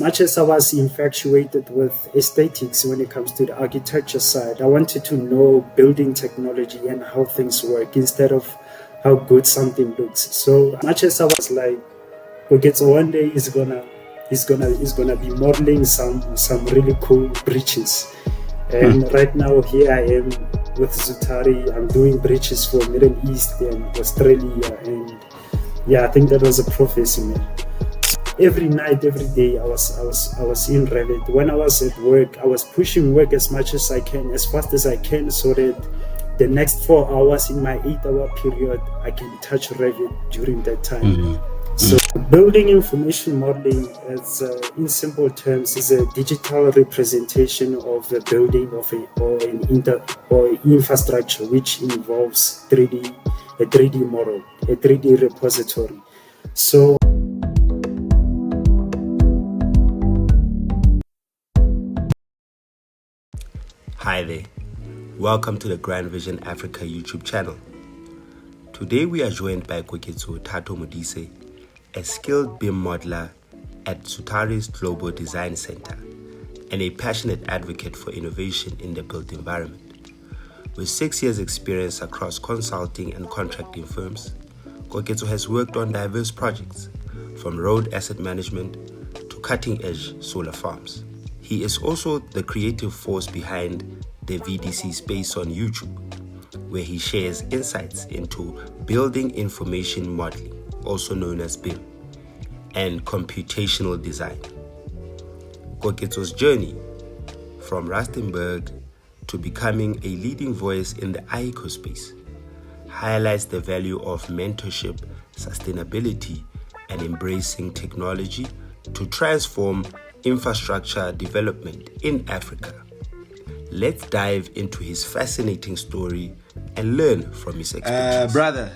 Much as I was infatuated with aesthetics when it comes to the architecture side, I wanted to know building technology and how things work instead of how good something looks. So much as I was like, okay, so one day is gonna be modeling some really cool bridges. And right now here I am with Zutari. I'm doing bridges for Middle East and Australia, and yeah, I think that was a prophecy, man. Every night, every day, I was in Revit. When I was at work, I was pushing work as much as I can, as fast as I can, so that the next 4 hours in my 8-hour period, I can touch Revit during that time. So building information modeling, as in simple terms, is a digital representation of a building or infrastructure, which involves a 3D model, a 3D repository. So Hi there, welcome to the Grand Vision Africa YouTube channel. Today we are joined by Koketso Thato Modise, a skilled BIM modeler at Zutari's Global Design Center and a passionate advocate for innovation in the built environment. With 6 years experience across consulting and contracting firms, Koketso has worked on diverse projects, from road asset management to cutting-edge solar farms. He is also the creative force behind the VDC Space on YouTube, where he shares insights into building information modeling, also known as BIM, and computational design. Koketso's journey from Rustenburg to becoming a leading voice in the AECO space highlights the value of mentorship, sustainability, and embracing technology to transform infrastructure development in Africa. Let's dive into his fascinating story and learn from his expertise. Brother,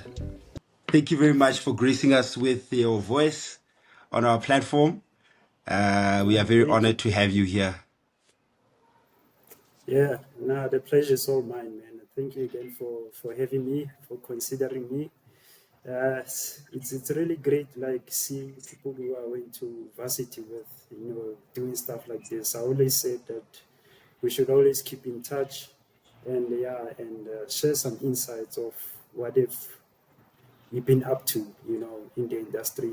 thank you very much for gracing us with your voice on our platform. We are very honored to have you here. yeah, no, the pleasure is all mine, man. Thank you again for having me, for considering me. It's really great, like seeing people who I went to varsity with, doing stuff like this. I always said that we should always keep in touch, and share some insights of what if we've been up to, in the industry.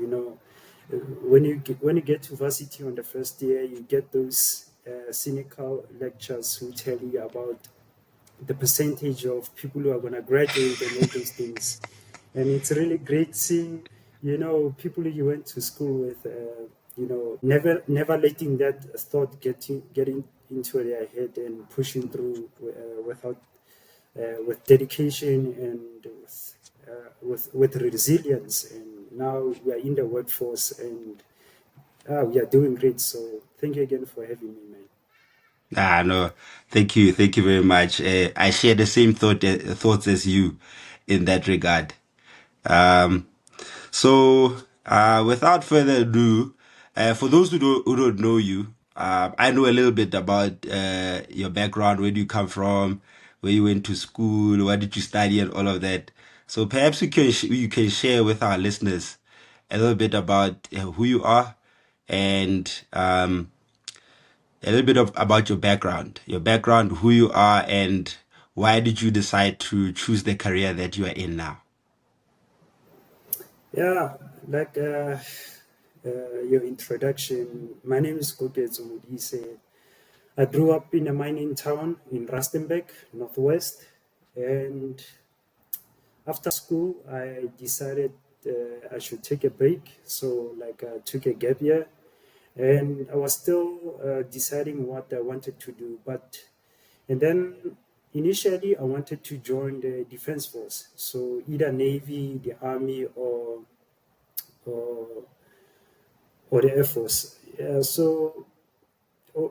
When you get to varsity on the first year, you get those cynical lectures who tell you about the percentage of people who are going to graduate and all those things. And it's really great seeing, people you went to school with, never letting that thought getting into their head and pushing through with dedication and with resilience. And now we are in the workforce, and we are doing great. So thank you again for having me, man. No, thank you very much. I share the same thoughts as you in that regard. Without further ado, for those who don't know you, I know a little bit about your background, where do you come from, where you went to school, what did you study, and all of that. So perhaps you can share with our listeners a little bit about who you are and a little bit about your background, who you are, and why did you decide to choose the career that you are in now? Yeah, like your introduction, my name is Koketso Modise. I grew up in a mining town in Rustenburg, Northwest, and after school, I decided I should take a break. So, like, I took a gap year, and I was still deciding what I wanted to do. And then initially, I wanted to join the Defense Force. So, either Navy, the Army, or, or the Air Force. So,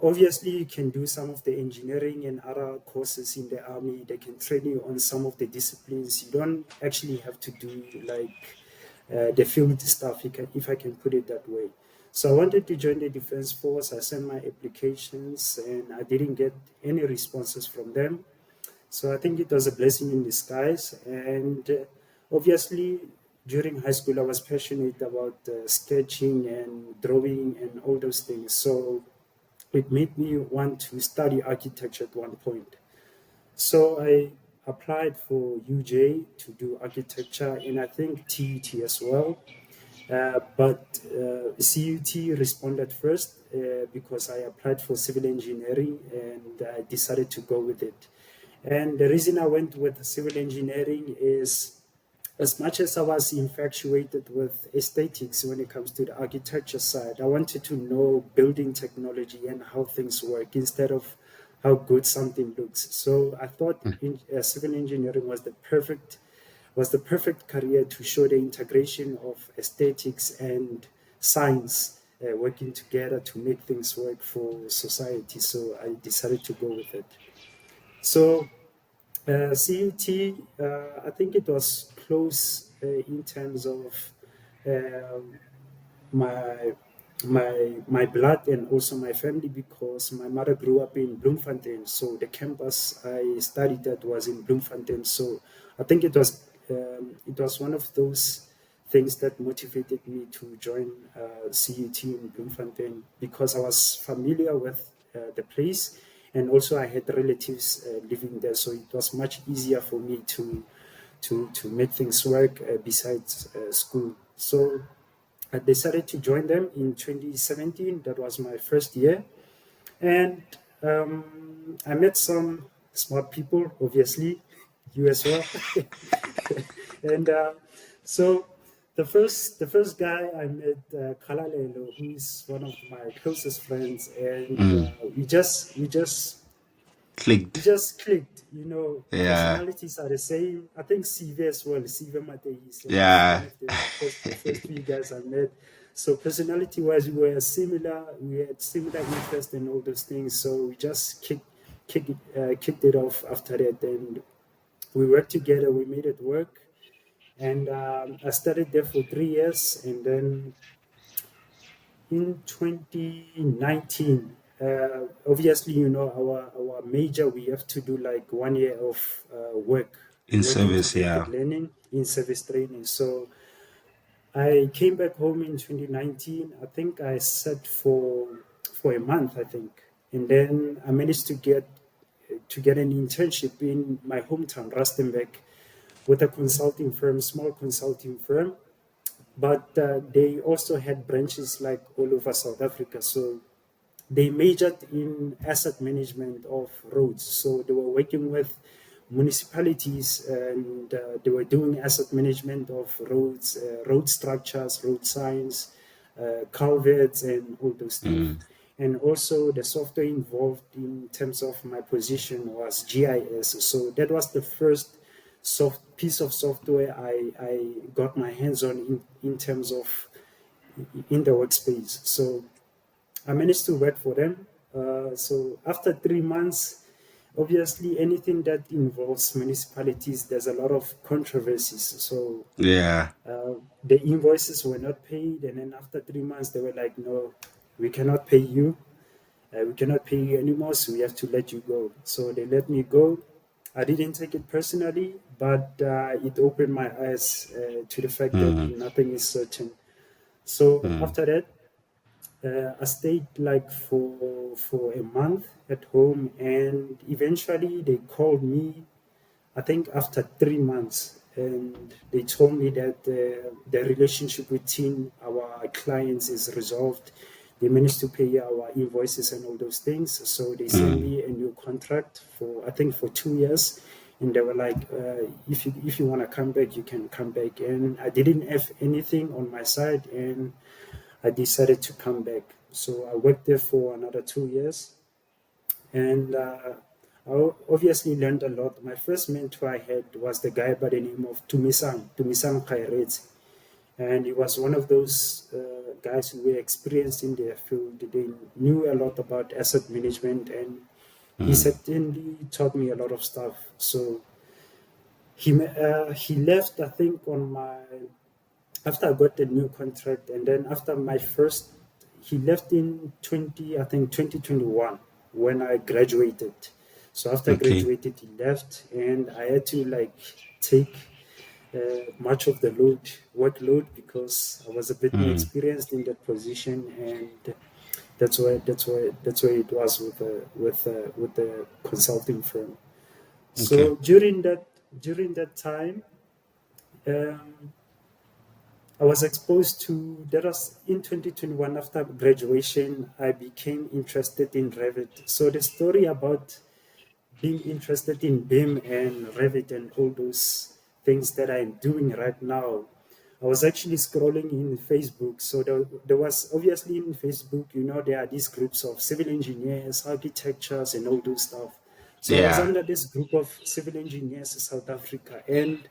obviously, you can do some of the engineering and other courses in the Army. They can train you on some of the disciplines. You don't actually have to do like the field stuff, if I can put it that way. So I wanted to join the Defense Force. I sent my applications and I didn't get any responses from them. So I think it was a blessing in disguise. And obviously, during high school, I was passionate about sketching and drawing and all those things. So it made me want to study architecture at one point. So I applied for UJ to do architecture, and I think TUT as well. But CUT responded first because I applied for civil engineering and I decided to go with it. And the reason I went with civil engineering is, as much as I was infatuated with aesthetics when it comes to the architecture side, I wanted to know building technology and how things work instead of how good something looks. So I thought civil engineering was the perfect career to show the integration of aesthetics and science working together to make things work for society. So I decided to go with it. So CUT, I think it was close in terms of um, my my blood and also my family because my mother grew up in Bloemfontein. So the campus I studied at was in Bloemfontein. So I think it was one of those things that motivated me to join CUT in Bloemfontein because I was familiar with the place and also I had relatives living there. So it was much easier for me to make things work besides school. So I decided to join them in 2017. That was my first year. And I met some smart people, obviously, you as well. And so the first guy I met, Kalalelo, who is one of my closest friends, and we Clicked. just clicked. You know, Yeah. personalities are the same. I think Sive as well. Sive Mateis was Yeah. one of the first three guys I met. So personality wise, we were similar. We had similar interests and all those things. So we just kicked it off after that, and we worked together. We made it work, and I studied there for 3 years, and then in 2019, obviously, you know, our major, we have to do like 1 year of work, In work service, yeah. integrated learning in service training. So I came back home in 2019. I think I sat for a month, I think, and then I managed to get an internship in my hometown, Rustenburg, with a consulting firm, small consulting firm, but they also had branches like all over South Africa. So they majored in asset management of roads. So they were working with municipalities and they were doing asset management of roads, road structures, road signs, culverts, and all those things. And also the software involved in terms of my position was GIS. So that was the first piece of software I got my hands on in terms of in the workspace. So I managed to work for them. So after 3 months, obviously anything that involves municipalities, there's a lot of controversies. So Yeah. the invoices were not paid, and then after 3 months, they were like, "No, we cannot pay you. We cannot pay you anymore. So we have to let you go." So they let me go. I didn't take it personally, but it opened my eyes to the fact that nothing is certain. So after that, I stayed like for a month at home, and eventually they called me. I think after 3 months, and they told me that the relationship between our clients is resolved. They managed to pay our invoices and all those things. So they sent me a new contract for, I think, for 2 years. And they were like, if you want to come back, you can come back. And I didn't have anything on my side, and I decided to come back. So I worked there for another 2 years, and I obviously learned a lot. My first mentor I had was the guy by the name of Tumisang Kairetsi. And he was one of those guys who were experienced in their field. They knew a lot about asset management, and he certainly taught me a lot of stuff. So he left, I think, on my after I got the new contract, and then after my first, he left in 2021 when I graduated. So after I Okay. graduated, he left, and I had to like take much of the workload, because I was a bit more experienced in that position, and that's why it was with the consulting firm. Okay. So during that time, um, I was exposed to that was in 2021. After graduation, I became interested in Revit. So the story about being interested in BIM and Revit and all those things that I'm doing right now, I was actually scrolling in Facebook. So there was obviously in Facebook, there are these groups of civil engineers, architectures, and all those stuff. So I was Yeah. under this group of civil engineers in South Africa, and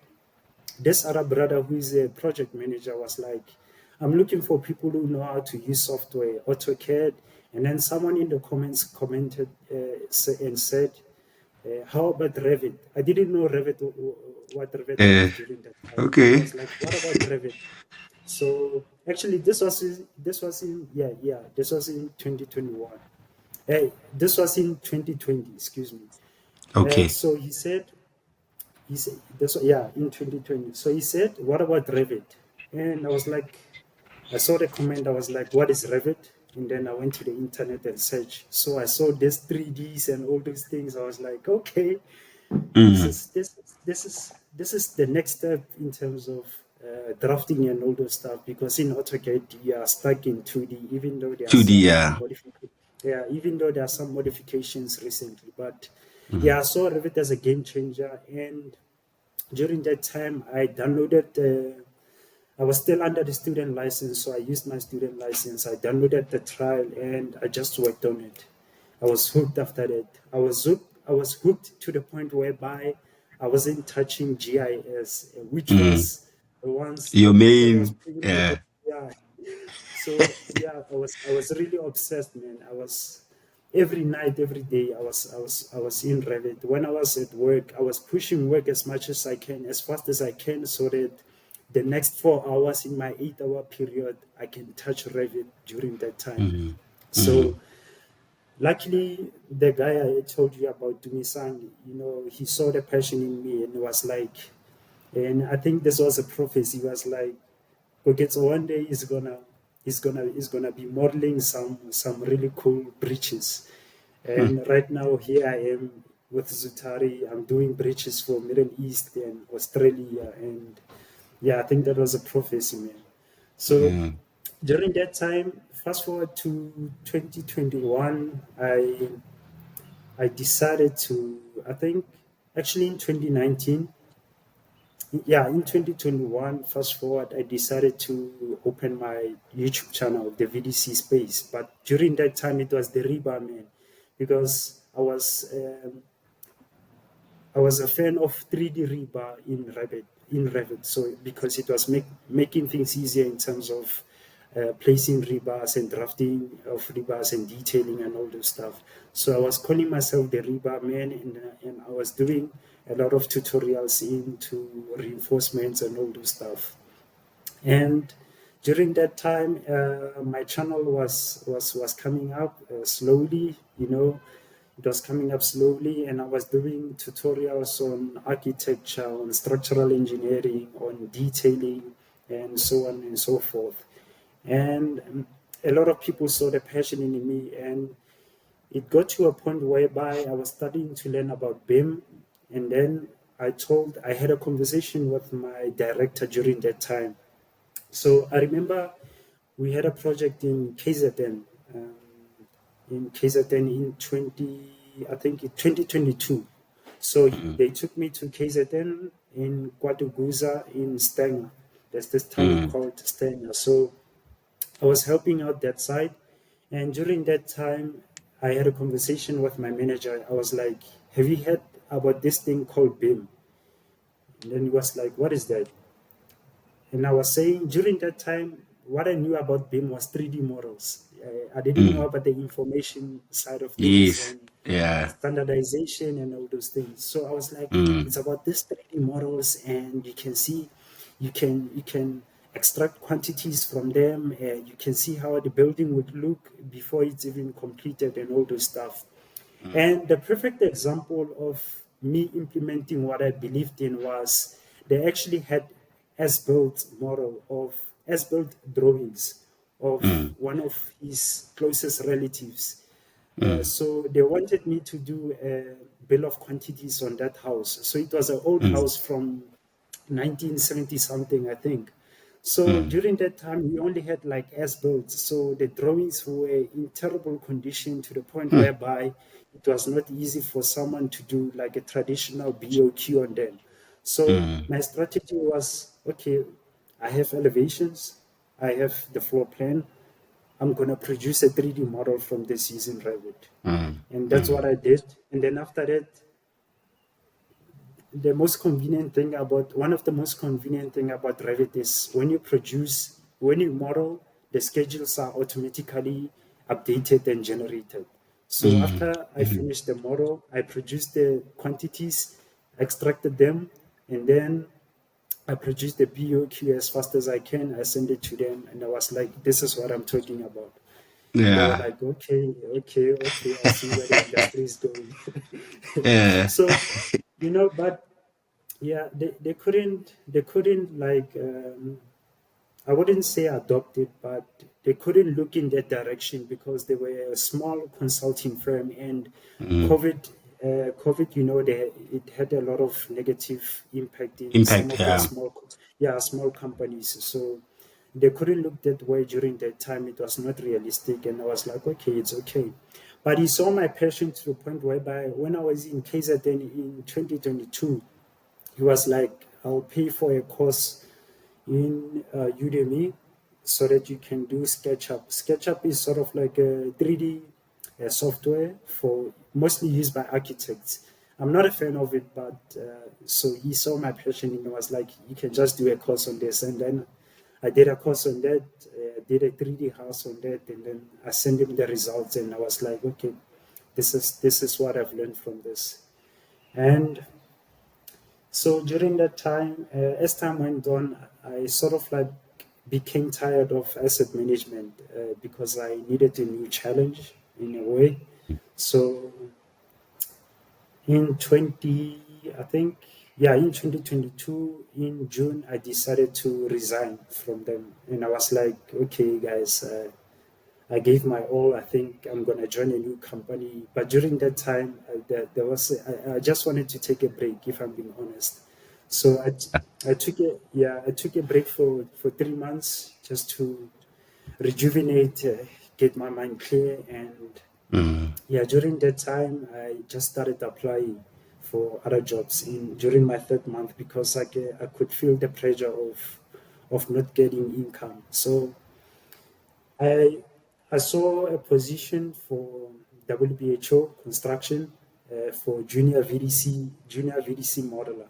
this other brother who is a project manager was like, I'm looking for people who know how to use software, AutoCAD. And then someone in the comments commented and said, how about Revit? I didn't know what Revit Uh, was during that time. I okay. was like, what about Revit? So actually, this was in 2021. Hey, this was in 2020. Excuse me. Okay. So he said, yeah, in 2020. So he said, what about Revit? And I was like, I saw the comment. I was like, what is Revit? And then I went to the internet and searched. So I saw this 3Ds and all those things. I was like, okay, this Mm. is this this is this is the next step in terms of drafting and all those stuff. Because in AutoCAD you are stuck in 2D, even though there are 2D, some yeah. modifications. Yeah, even though there are some modifications recently, but Mm. yeah, I saw Revit as a game changer. And during that time, I downloaded. I was still under the student license, so I used my student license. I downloaded the trial and I just worked on it. I was hooked after that. I was hooked to the point whereby I wasn't touching GIS, which Mm. was once Your that was main, pretty much, yeah. yeah. So yeah, I was really obsessed, man. I was every night, every day. I was in Revit. When I was at work, I was pushing work as much as I can, as fast as I can, so that the next 4 hours in my 8 hour period, I can touch Revit during that time. Mm. Mm. So luckily, the guy I told you about, Dumisang, he saw the passion in me and was like, and I think this was a prophecy. He was like, Koketso one day is gonna be modeling some really cool bridges. And right now here I am with Zutari. I'm doing bridges for Middle East and Australia, and yeah, I think that was a prophecy, man. So Mm. during that time, fast forward to 2021, I decided to, I think actually in 2019, yeah, in 2021, fast forward, I decided to open my YouTube channel, the VDC Space. But during that time, it was the Reba, man, because I was a fan of 3D Reba in Revit. So because it was making things easier in terms of placing rebars and drafting of rebars and detailing and all those stuff. So I was calling myself the rebar man, and I was doing a lot of tutorials into reinforcements and all those stuff. And during that time, my channel was coming up slowly. It was coming up slowly, and I was doing tutorials on architecture, on structural engineering, on detailing, and so on and so forth. And a lot of people saw the passion in me, and it got to a point whereby I was starting to learn about BIM, and then I had a conversation with my director during that time. So I remember we had a project in KZN, um, in 20, I think in 2022. So Mm. they took me to KZN in Kwaduguza in Stanger. There's this town Mm. called Stanger. So I was helping out that side. And during that time, I had a conversation with my manager. I was like, have you heard about this thing called BIM? And then he was like, what is that? And I was saying during that time, what I knew about BIM was 3D models. I didn't know Mm. about the information side of things Yes. and Yeah. standardization and all those things. So I was like, Mm. it's about this 3D models, and you can see, you can extract quantities from them. You can see how the building would look before it's even completed and all those stuff. And the perfect example of me implementing what I believed in was they actually had as-built drawings of one of his closest relatives. So they wanted me to do a bill of quantities on that house. So it was an old house from 1970 something, I think. So during that time, we only had like as-built. So the drawings were in terrible condition to the point whereby it was not easy for someone to do like a traditional BOQ on them. So my strategy was, okay, I have elevations, I have the floor plan, I'm going to produce a 3D model from this using Revit. And that's what I did. And then after that, one of the most convenient thing about Revit is when you model, the schedules are automatically updated and generated. So after I finished the model, I produced the quantities, extracted them, and then I produced the BOQ as fast as I can. I sent it to them, and I was like, "This is what I'm talking about." And they were Yeah. like, "Okay, okay, okay. I see where the industry is going." Yeah. So, but yeah, they couldn't like I wouldn't say adopt it, but they couldn't look in that direction because they were a small consulting firm, and COVID, COVID, it had a lot of negative impact in some Impact. of the Yeah. small companies. So they couldn't look that way during that time. It was not realistic, and I was like, okay, it's okay. But he saw my passion to the point whereby when I was in KZN in 2022, he was like, I'll pay for a course in Udemy so that you can do SketchUp. SketchUp is sort of like a 3D software for mostly used by architects. I'm not a fan of it, but so he saw my passion and was like, you can just do a course on this. And then I did a course on that, did a 3D house on that, and then I sent him the results, and I was like, okay, this is what I've learned from this. And so during that time, as time went on, I sort of like became tired of asset management because I needed a new challenge in a way. So in 20, I think, yeah, in 2022, in June, I decided to resign from them. And I was like, okay, guys, I gave my all. I think I'm going to join a new company. But during that time, I just wanted to take a break, if I'm being honest. So I took a break for 3 months just to rejuvenate, get my mind clear. And yeah, during that time, I just started applying for other jobs during my third month because I could feel the pressure of not getting income. So I I saw a position for WBHO construction for junior VDC modeler.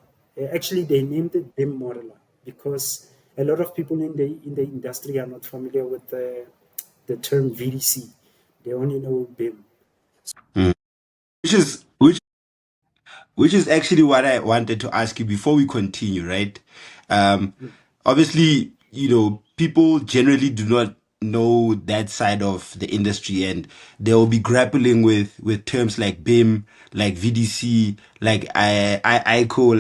Actually, they named it BIM modeler because a lot of people in the industry are not familiar with the term VDC. They only know BIM. Which is which is actually what I wanted to ask you before we continue, right? Um, Obviously, people generally do not know that side of the industry, and they will be grappling with terms like BIM, like VDC, like ICO,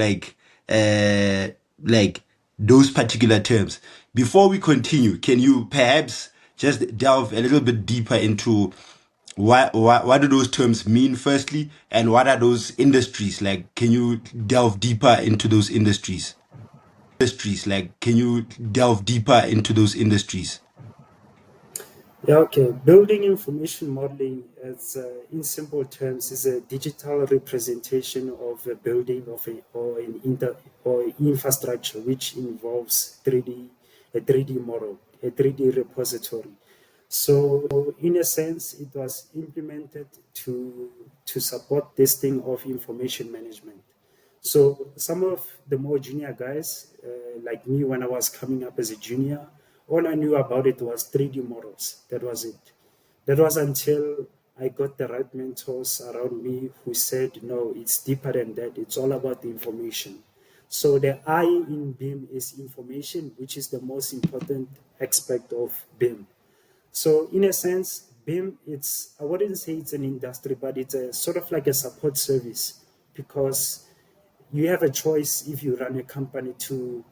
like those particular terms. Before we continue, can you perhaps just delve a little bit deeper into what do those terms mean firstly, and what are those industries like? Can you delve deeper into those industries, like can you delve deeper into those industries? Yeah, okay. Building information modeling, in simple terms, is a digital representation of a building or infrastructure, which involves a 3D model, a 3D repository. So, in a sense, it was implemented to support this thing of information management. So some of the more junior guys, like me when I was coming up as a junior, all I knew about it was 3D models. That was it. That was until I got the right mentors around me who said, no, it's deeper than that. It's all about the information. So the I in BIM is information, which is the most important aspect of BIM. So in a sense, BIM, I wouldn't say it's an industry, but it's a sort of like a support service because you have a choice if you run a company to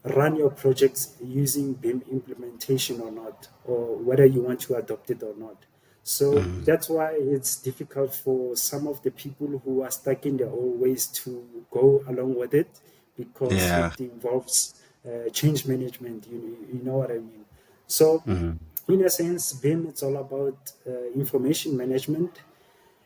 run your projects using BIM implementation or not, or whether you want to adopt it or not. So that's why it's difficult for some of the people who are stuck in their old ways to go along with it, because Yeah. it involves change management. You know what I mean? So, in a sense, BIM, it's all about information management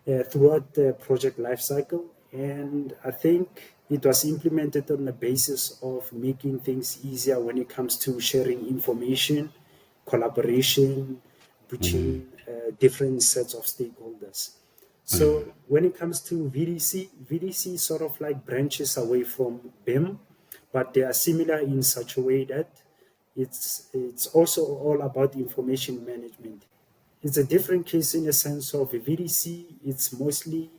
throughout the project lifecycle. And I think it was implemented on the basis of making things easier when it comes to sharing information, collaboration between different sets of stakeholders. So when it comes to VDC sort of like branches away from BIM, but they are similar in such a way that it's also all about information management. It's a different case in the sense of a VDC. It's mostly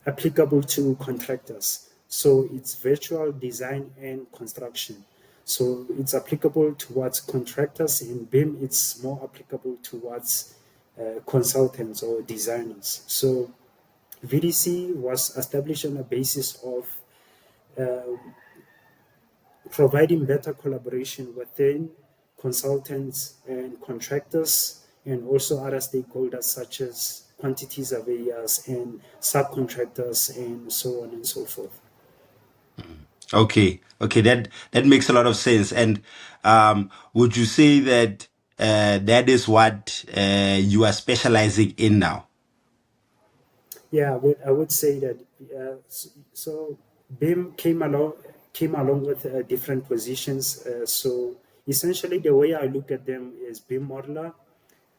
applicable to contractors. So it's virtual design and construction. So it's applicable towards contractors. In BIM, it's more applicable towards consultants or designers. So VDC was established on the basis of providing better collaboration within consultants and contractors, and also other stakeholders such as quantity surveyors and subcontractors, and so on and so forth. Okay. Okay. That makes a lot of sense. And would you say that that is what you are specializing in now? Yeah, I would say that. So BIM came along with different positions. So essentially, the way I look at them is BIM modeler,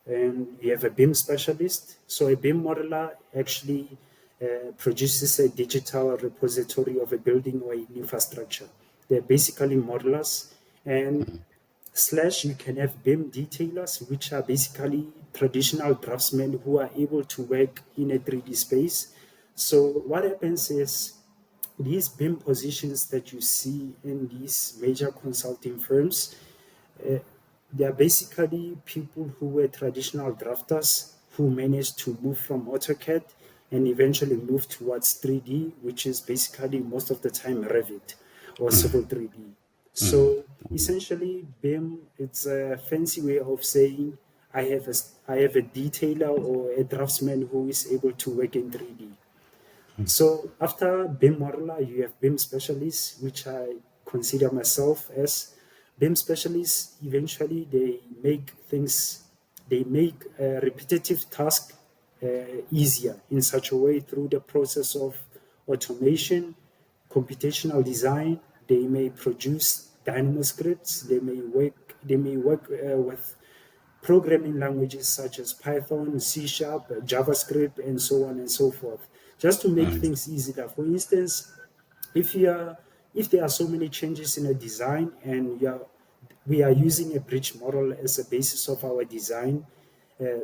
and we have a BIM specialist. So a BIM modeler actually produces a digital repository of a building or an infrastructure. They're basically modelers, and slash you can have BIM detailers, which are basically traditional draftsmen who are able to work in a 3D space. So what happens is these BIM positions that you see in these major consulting firms, they are basically people who were traditional drafters who managed to move from AutoCAD and eventually move towards 3D, which is basically most of the time Revit or Civil 3D. So essentially, BIM, it's a fancy way of saying I have a detailer or a draftsman who is able to work in 3D. So after BIM modeler, you have BIM specialists, which I consider myself as. BIM specialists. Eventually, they make a repetitive task easier in such a way through the process of automation, computational design. They may produce dynamo scripts. They may work with programming languages such as Python, C Sharp, JavaScript, and so on and so forth, just to make things easier. For instance, if you are if there are so many changes in a design and we are using a bridge model as a basis of our design,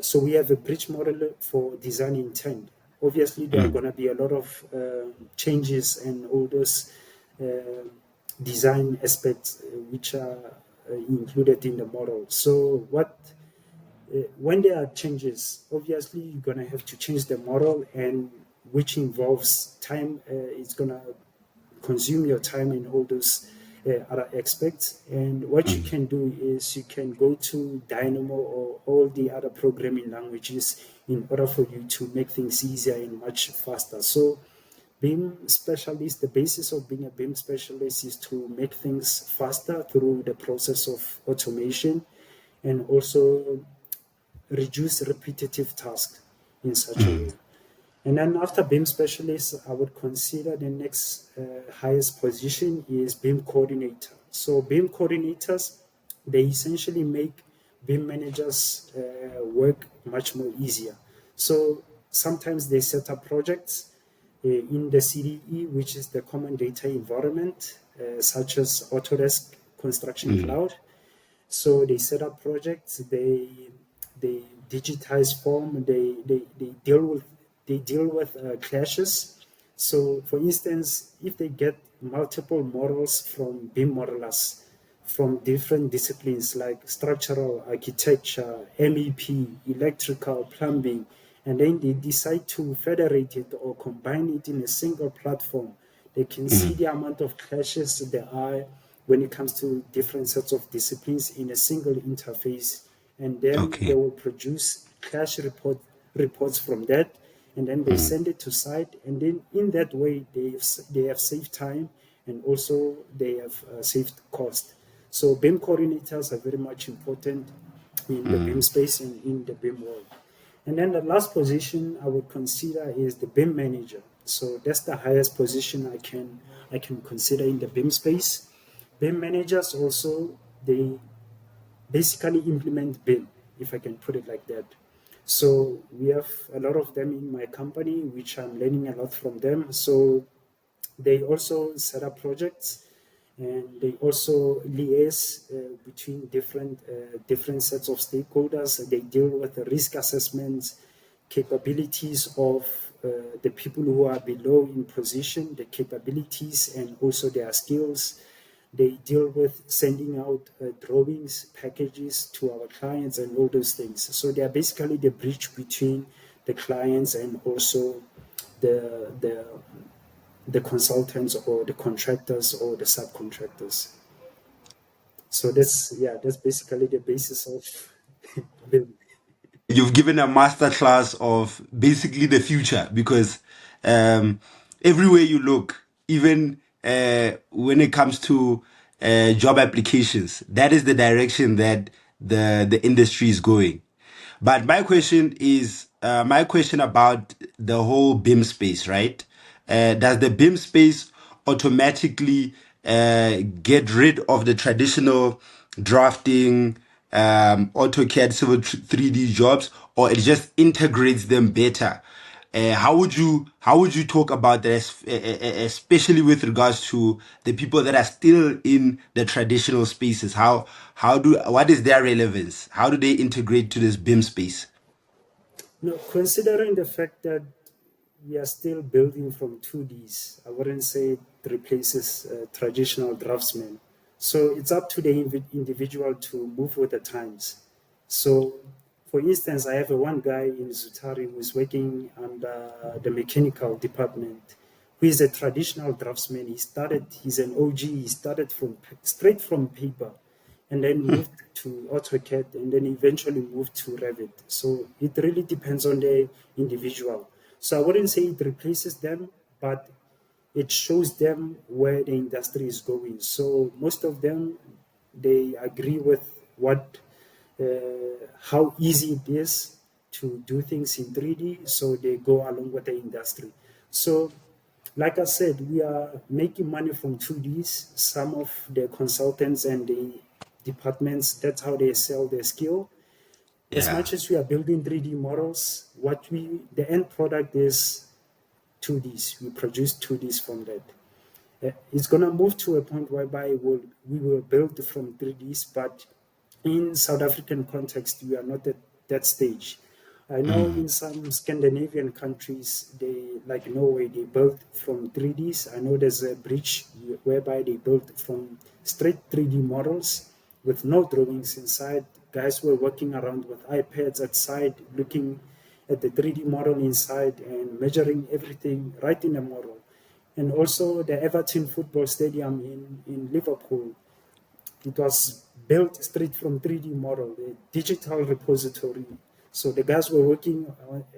so we have a bridge model for design intent. Obviously, there are going to be a lot of changes and all those design aspects which are included in the model. So when there are changes, obviously you're going to have to change the model, and which involves time. It's going to consume your time in all those other aspects. And what you can do is you can go to Dynamo or all the other programming languages in order for you to make things easier and much faster. So BIM specialist, the basis of being a BIM specialist is to make things faster through the process of automation, and also reduce repetitive tasks in such a way. And then after BIM specialist, I would consider the next highest position is BIM coordinator. So BIM coordinators, they essentially make BIM managers work much more easier. So sometimes they set up projects in the CDE, which is the Common Data Environment, such as Autodesk Construction Cloud. So they set up projects, they digitize form, they deal with clashes. So for instance, if they get multiple models from BIM modelers from different disciplines like structural, architecture, MEP, electrical, plumbing, and then they decide to federate it or combine it in a single platform, They can see the amount of clashes there are when it comes to different sets of disciplines in a single interface. And then they Okay. will produce reports from that, and then they send it to site. And then in that way, they have saved time, and also they have saved cost. So BIM coordinators are very much important in the BIM space and in the BIM world. And then the last position I would consider is the BIM manager. So that's the highest position I can consider in the BIM space. BIM managers also, they basically implement BIM, if I can put it like that. So we have a lot of them in my company, which I'm learning a lot from them. So they also set up projects, and they also liaise between different sets of stakeholders. They deal with the risk assessments, capabilities of the people who are below in position, the capabilities and also their skills. They deal with sending out drawings, packages to our clients, and all those things. So they are basically the bridge between the clients and also the the the consultants or the contractors or the subcontractors. So that's basically the basis of BIM. You've given a master class of basically the future because um, everywhere you look, even when it comes to job applications, that is the direction that the industry is going. But my question about the whole BIM space, right? Does the BIM space automatically get rid of the traditional drafting, AutoCAD Civil 3D jobs, or it just integrates them better? How would you talk about that, especially with regards to the people that are still in the traditional spaces? What is their relevance? How do they integrate to this BIM space? No, considering the fact that we are still building from 2Ds, I wouldn't say it replaces traditional draftsmen. So it's up to the individual to move with the times. So, for instance, I have a one guy in Zutari who is working under the mechanical department, who is a traditional draftsman. He's an OG. He started straight from paper, and then moved to AutoCAD, and then eventually moved to Revit. So it really depends on the individual. So I wouldn't say it replaces them, but it shows them where the industry is going. So most of them, they agree with what how easy it is to do things in 3D, so they go along with the industry. So, like I said, we are making money from 2Ds. Some of the consultants and the departments, that's how they sell their skill. As Yeah. much as we are building 3D models, the end product is 2Ds. We produce 2Ds from that. It's going to move to a point whereby we will build from 3Ds, but in South African context, we are not at that stage. I know in some Scandinavian countries, like Norway, they build from 3Ds. I know there's a bridge whereby they build from straight 3D models with no drawings inside. Guys were walking around with iPads outside, looking at the 3D model inside and measuring everything right in the model. And also the Everton Football Stadium in Liverpool, it was built straight from 3D model, a digital repository. So the guys were working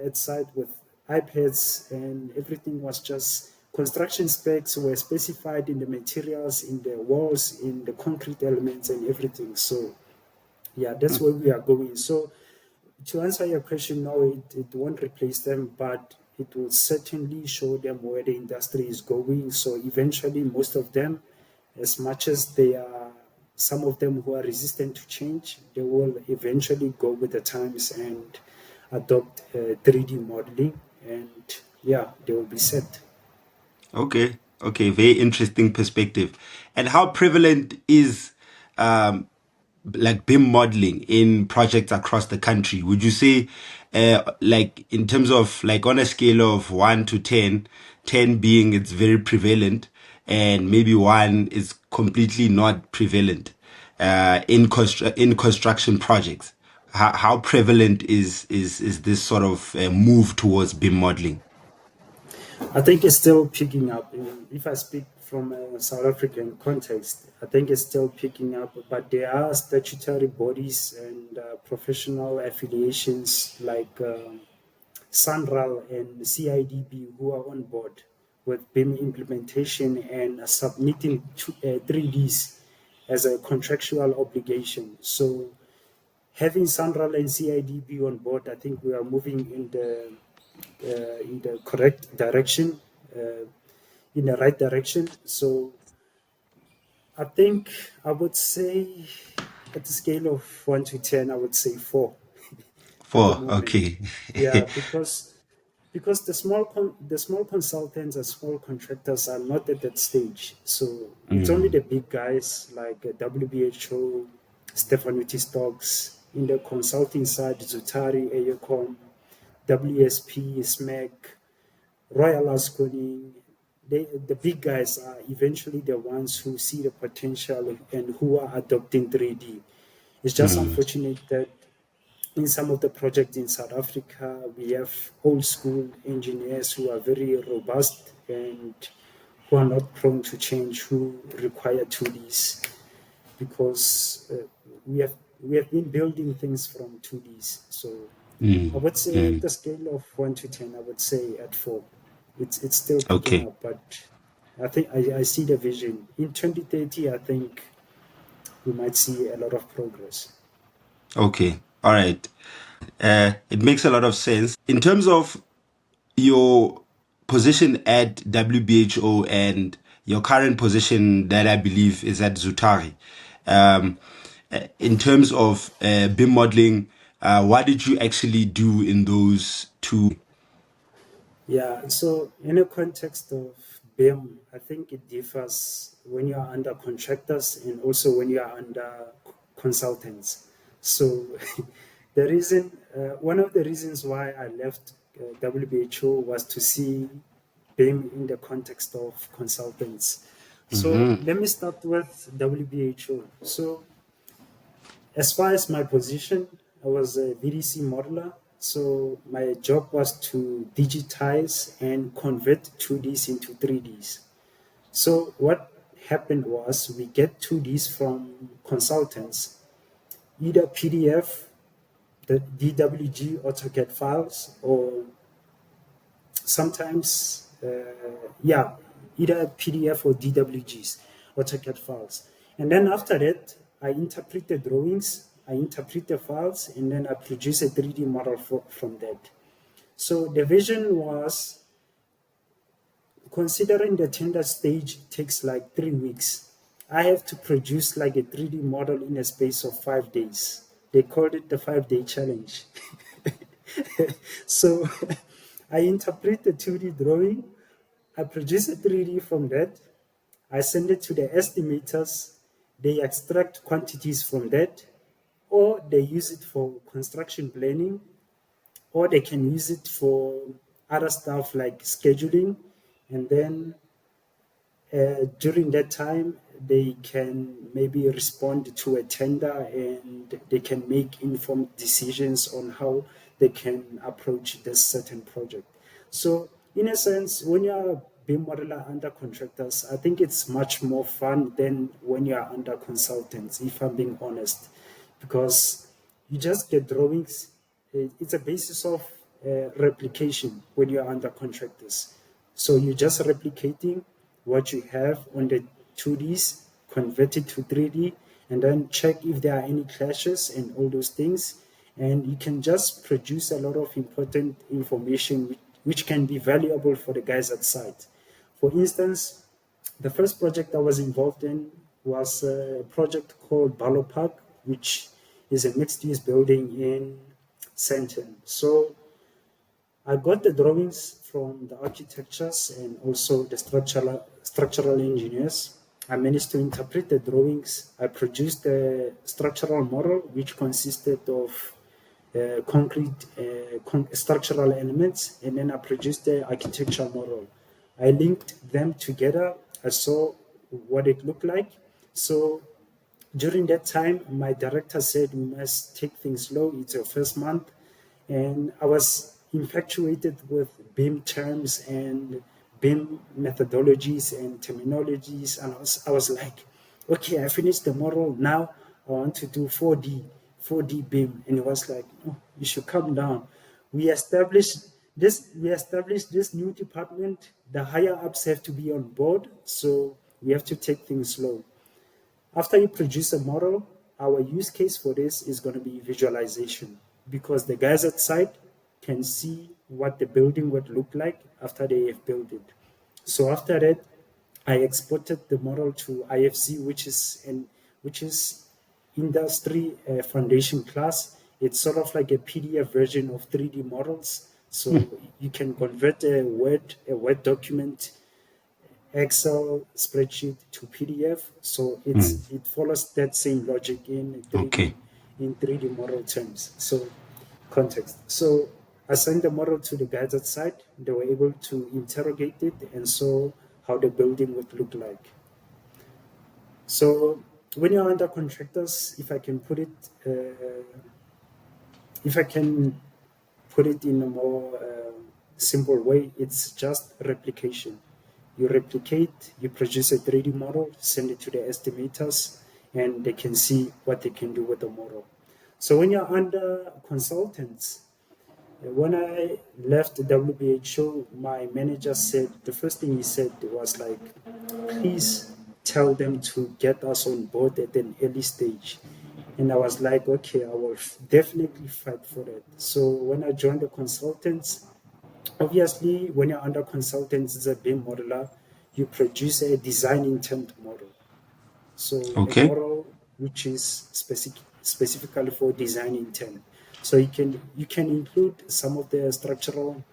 at site with iPads, and everything was just construction specs were specified in the materials, in the walls, in the concrete elements, and everything. So yeah, that's where we are going. So to answer your question, no, it won't replace them, but it will certainly show them where the industry is going. So eventually, most of them, as much as they are, some of them who are resistant to change, they will eventually go with the times and adopt 3D modeling, and yeah, they will be set. Okay. Okay. Very interesting perspective. And how prevalent is um, like BIM modeling in projects across the country? Would you say, like in terms of like on a scale of 1 to 10, 10 being it's very prevalent and maybe one is completely not prevalent, in construction projects? How prevalent is this sort of move towards BIM modeling? I think it's still picking up. If I speak from a South African context, I think it's still picking up, but there are statutory bodies and professional affiliations like SANRAL and CIDB who are on board with BIM implementation and submitting 3Ds as a contractual obligation. So having SANRAL and CIDB on board, I think we are moving in the correct direction, in the right direction. So I think I would say, at the scale of 1 to 10, I would say 4 at the Four. moment. Okay. Yeah, because the small consultants and small contractors are not at that stage. So it's only the big guys like WBHO, Stefanuti Stocks, in the consulting side, Zutari, AECO, WSP, SMAC, Royal Asconi. The big guys are eventually the ones who see the potential and who are adopting 3D. It's just unfortunate that in some of the projects in South Africa, we have old school engineers who are very robust and who are not prone to change, who require 2Ds because we have been building things from 2Ds. So I would say at the scale of 1 to 10, I would say at 4. It's still picking Okay. up, but I think I see the vision. In 2030, I think we might see a lot of progress. Okay. All right. It makes a lot of sense. In terms of your position at WBHO and your current position that I believe is at Zutari, in terms of BIM modeling, what did you actually do in those two? Yeah, so in a context of BIM, I think it differs when you are under contractors and also when you are under consultants. So the reason, one of the reasons why I left WBHO was to see BIM in the context of consultants. So let me start with WBHO. So as far as my position, I was a VDC modeler. So my job was to digitize and convert 2Ds into 3Ds. So what happened was we get 2Ds from consultants, either PDF, the DWG AutoCAD files, or sometimes, either PDF or DWGs, AutoCAD files. And then after that, I interpret the drawings, I interpret the files, and then I produce a 3D model from that. So the vision was, considering the tender stage takes like 3 weeks, I have to produce like a 3D model in a space of 5 days. They called it the 5 day challenge. So I interpret the 2D drawing, I produce a 3D from that, I send it to the estimators, they extract quantities from that, or they use it for construction planning, or they can use it for other stuff like scheduling. And then during that time, they can maybe respond to a tender and they can make informed decisions on how they can approach this certain project. So, in a sense, when you are a BIM modeler under contractors, I think it's much more fun than when you are under consultants, if I'm being honest, because you just get drawings. It's a basis of replication when you are under contractors. So you're just replicating what you have on the 2Ds, convert it to 3D, and then check if there are any clashes and all those things. And you can just produce a lot of important information which can be valuable for the guys at site. For instance, the first project I was involved in was a project called Balo Park, which is a mixed-use building in Sandton. So I got the drawings from the architectures and also the structural engineers. I managed to interpret the drawings. I produced a structural model which consisted of concrete structural elements, and then I produced the architectural model. I linked them together. I saw what it looked like. So during that time, my director said, "We must take things slow. It's your first month." And I was infatuated with BIM terms and BIM methodologies and terminologies. And I was like, okay, I finished the model. Now I want to do 4D BIM. And he was like, oh, you should come down. We established this new department. The higher ups have to be on board. So we have to take things slow. After you produce a model, our use case for this is going to be visualization, because the guys at site can see what the building would look like after they have built it. So after that, I exported the model to IFC, which is industry foundation class. It's sort of like a PDF version of 3D models. So you can convert a Word document, Excel spreadsheet to PDF. So it follows that same logic in 3D Okay. in 3D model terms. So context. So I sent the model to the guys at site. They were able to interrogate it and saw how the building would look like. So when you're under contractors, if I can put it in a more simple way, it's just replication. You replicate, you produce a 3D model, send it to the estimators, and they can see what they can do with the model. So when you're under consultants, when I left WBHO, my manager said, the first thing he said was like, please tell them to get us on board at an early stage. And I was like, okay, I will definitely fight for that. So when I joined the consultants, obviously, when you're under consultants as a BIM modeler, you produce a design intent model. So a Okay. model which is specifically for design intent. So you can include some of the structural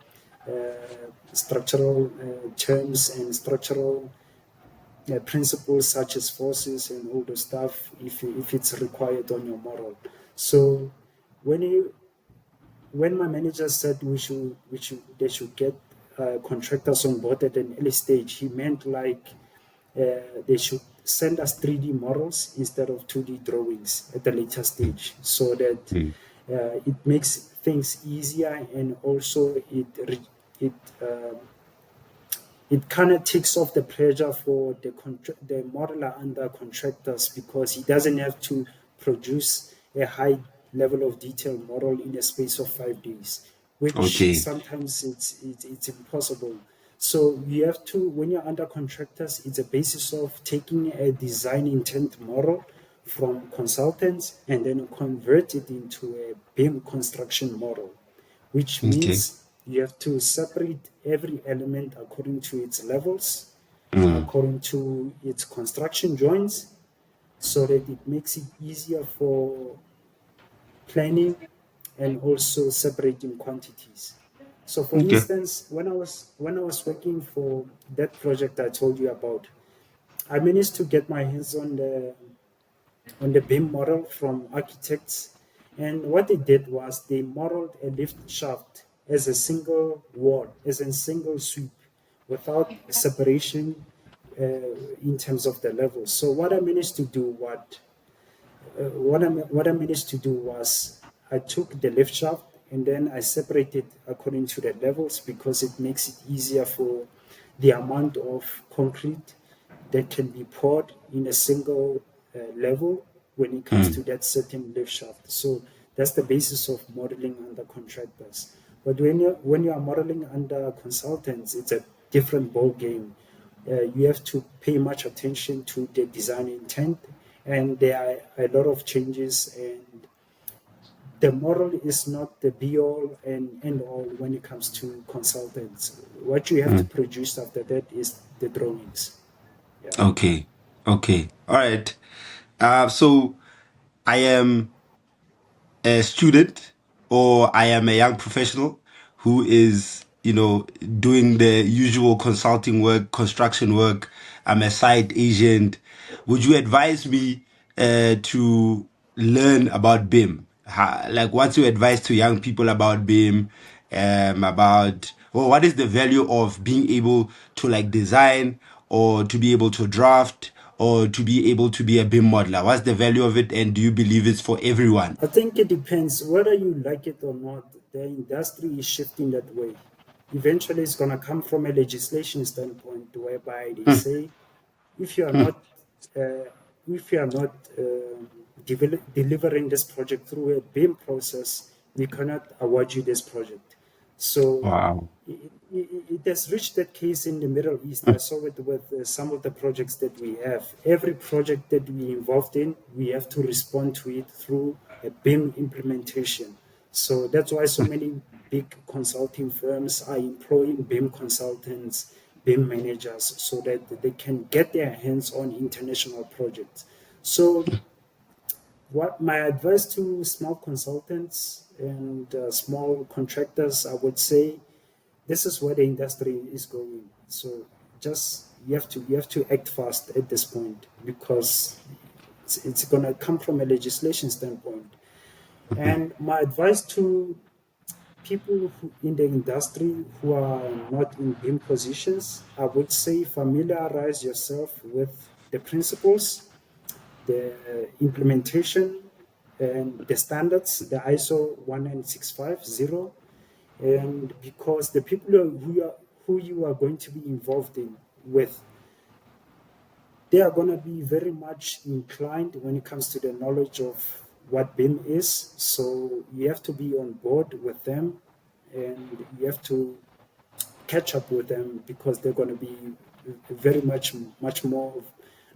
terms and structural principles such as forces and all the stuff if it's required on your model. So when my manager said they should get contractors on board at an early stage, he meant like they should send us 3D models instead of 2D drawings at the later stage, so that it makes things easier, and also it it kind of takes off the pressure for the modeler under contractors, because he doesn't have to produce a high level of detail model in a space of 5 days, which Okay. sometimes it's impossible. So you have to, when you're under contractors, it's a basis of taking a design intent model from consultants and then convert it into a BIM construction model, which Okay. means you have to separate every element according to its levels, according to its construction joints, so that it makes it easier for planning and also separating quantities. So, for Okay. instance, when I was working for that project I told you about, I managed to get my hands on the BIM model from architects. And what they did was they modeled a lift shaft as a single wall, as a single sweep, without separation in terms of the levels. So what I managed to do was I took the lift shaft and then I separated according to the levels, because it makes it easier for the amount of concrete that can be poured in a single level when it comes to that certain lift shaft. So that's the basis of modeling under contractors. But when you are modeling under consultants, it's a different ball game. You have to pay much attention to the design intent, and there are a lot of changes, and the model is not the be all and end all when it comes to consultants. What you have to produce after that is the drawings. Yeah. Okay. Okay. All right. So I am a student, or I am a young professional who is, doing the usual consulting work, construction work. I'm a site agent. Would you advise me to learn about BIM? Like, what's your advice to young people about BIM? What is the value of being able to like design, or to be able to draft, or to be able to be a BIM modeler? What's the value of it, and do you believe it's for everyone? I think it depends whether you like it or not. The industry is shifting that way. Eventually, it's going to come from a legislation standpoint, whereby they say if you are not if you are not delivering this project through a BIM process, we cannot award you this project. So Wow. it has reached that case in the Middle East. I saw it with some of the projects that we have. Every project that we involved in, we have to respond to it through a BIM implementation. So that's why so many big consulting firms are employing BIM consultants, BIM managers, so that they can get their hands on international projects. So what my advice to small consultants and small contractors, I would say, this is where the industry is going. So just you have to act fast at this point, because it's going to come from a legislation standpoint. And my advice to people in the industry who are not in BIM positions, I would say familiarize yourself with the principles, the implementation, and the standards, the ISO 19650, and because the people who you are going to be involved in with, they are going to be very much inclined when it comes to the knowledge of what BIM is. So you have to be on board with them, and you have to catch up with them, because they're going to be very much more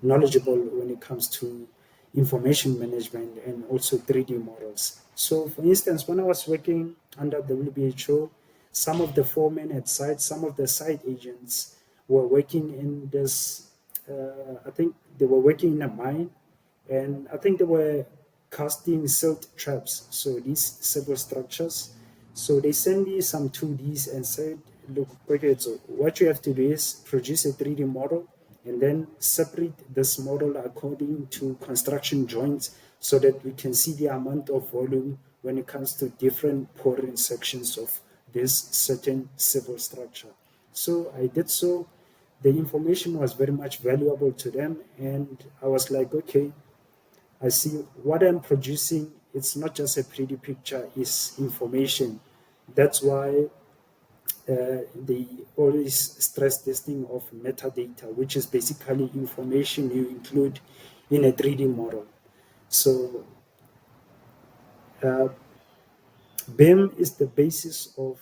knowledgeable when it comes to information management and also 3D models. So, for instance, when I was working under the WHO, some of the foremen at site, some of the site agents were working in this. I think they were working in a mine, and I think they were casting silt traps. So these civil structures. So they sent me some 2Ds and said, look, okay, so what you have to do is produce a 3D model and then separate this model according to construction joints, so that we can see the amount of volume when it comes to different pouring sections of this certain civil structure. So I did so. The information was very much valuable to them, and I was like, okay, I see what I'm producing. It's not just a pretty picture, it's information. That's why they always stress this thing of metadata, which is basically information you include in a 3D model. So BIM is the basis of